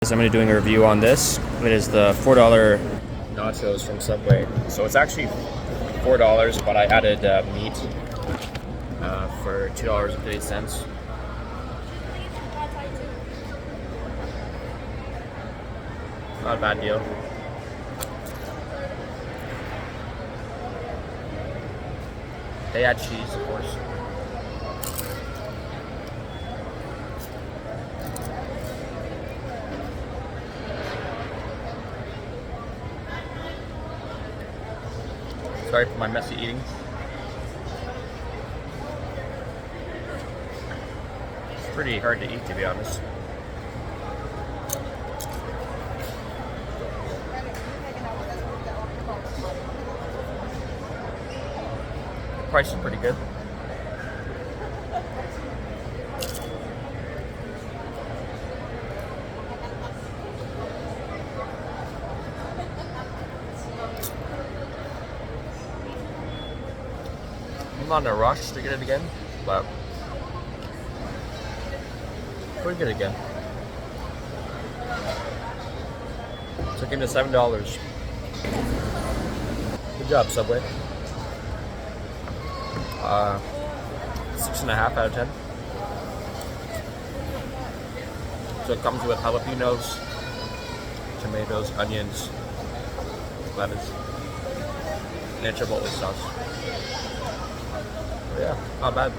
I'm going to be doing a review on this. It is the $4 nachos from Subway. So it's actually $4, but I added meat for $2.50. Not a bad deal. They add cheese, of course. Sorry for my messy eating. It's pretty hard to eat, to be honest. The price is pretty good. I'm not in a rush to get it again, but pretty good again. Took into $7. Good job, Subway. 6.5 out of 10. So it comes with jalapenos, tomatoes, onions, lettuce, and chipotle sauce. Yeah, not bad.